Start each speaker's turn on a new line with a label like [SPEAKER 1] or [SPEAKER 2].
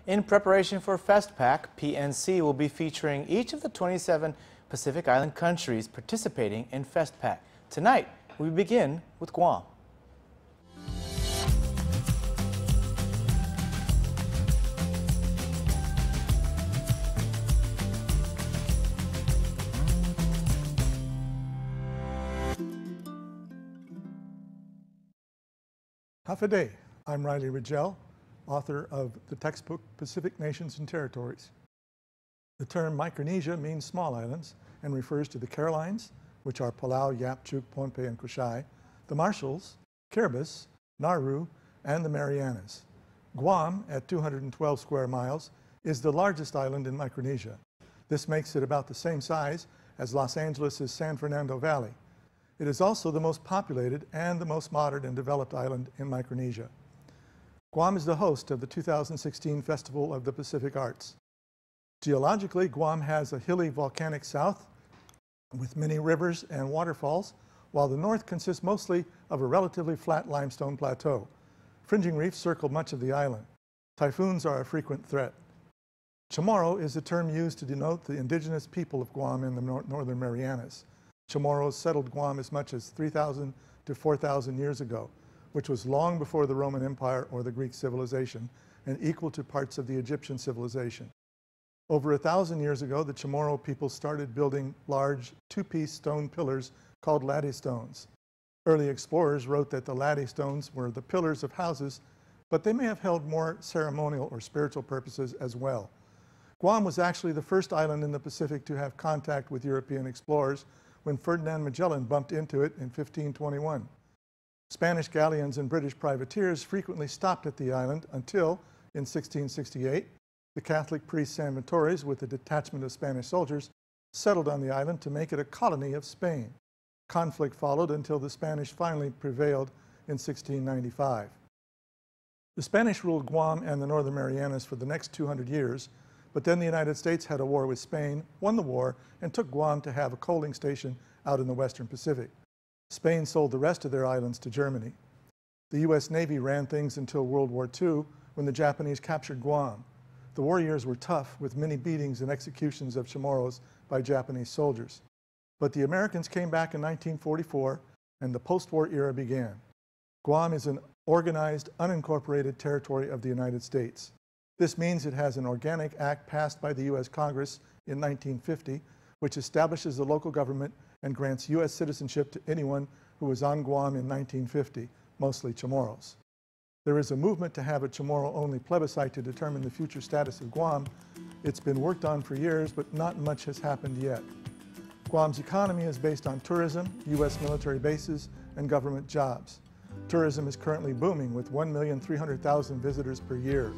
[SPEAKER 1] In preparation for FestPac, PNC will be featuring each of the 27 Pacific Island countries participating in FestPac. Tonight, we begin with Guam.
[SPEAKER 2] Half a day. I'm Riley Rigel, author of the textbook Pacific Nations and Territories. The term Micronesia means small islands and refers to the Carolines, which are Palau, Yap, Chuuk, Pohnpei, and Kushai, the Marshalls, Kiribati, Nauru, and the Marianas. Guam, at 212 square miles, is the largest island in Micronesia. This makes it about the same size as Los Angeles' San Fernando Valley. It is also the most populated and the most modern and developed island in Micronesia. Guam is the host of the 2016 Festival of the Pacific Arts. Geologically, Guam has a hilly volcanic south with many rivers and waterfalls, while the north consists mostly of a relatively flat limestone plateau. Fringing reefs circle much of the island. Typhoons are a frequent threat. Chamorro is the term used to denote the indigenous people of Guam in the northern Marianas. Chamorros settled Guam as much as 3,000 to 4,000 years ago, which was long before the Roman Empire or the Greek civilization, and equal to parts of the Egyptian civilization. Over 1,000 years ago, the Chamorro people started building large two-piece stone pillars called laddie-stones. Early explorers wrote that the laddie-stones were the pillars of houses, but they may have held more ceremonial or spiritual purposes as well. Guam was actually the first island in the Pacific to have contact with European explorers when Ferdinand Magellan bumped into it in 1521. Spanish galleons and British privateers frequently stopped at the island until, in 1668, the Catholic priest San Vitores, with a detachment of Spanish soldiers, settled on the island to make it a colony of Spain. Conflict followed until the Spanish finally prevailed in 1695. The Spanish ruled Guam and the Northern Marianas for the next 200 years, but then the United States had a war with Spain, won the war, and took Guam to have a coaling station out in the Western Pacific. Spain sold the rest of their islands to Germany. The U.S. Navy ran things until World War II, when the Japanese captured Guam. The war years were tough, with many beatings and executions of Chamorros by Japanese soldiers. But the Americans came back in 1944, and the post-war era began. Guam is an organized, unincorporated territory of the United States. This means it has an organic act passed by the U.S. Congress in 1950, which establishes the local government and grants U.S. citizenship to anyone who was on Guam in 1950, mostly Chamorros. There is a movement to have a Chamorro-only plebiscite to determine the future status of Guam. It's been worked on for years, but not much has happened yet. Guam's economy is based on tourism, U.S. military bases, and government jobs. Tourism is currently booming with 1,300,000 visitors per year.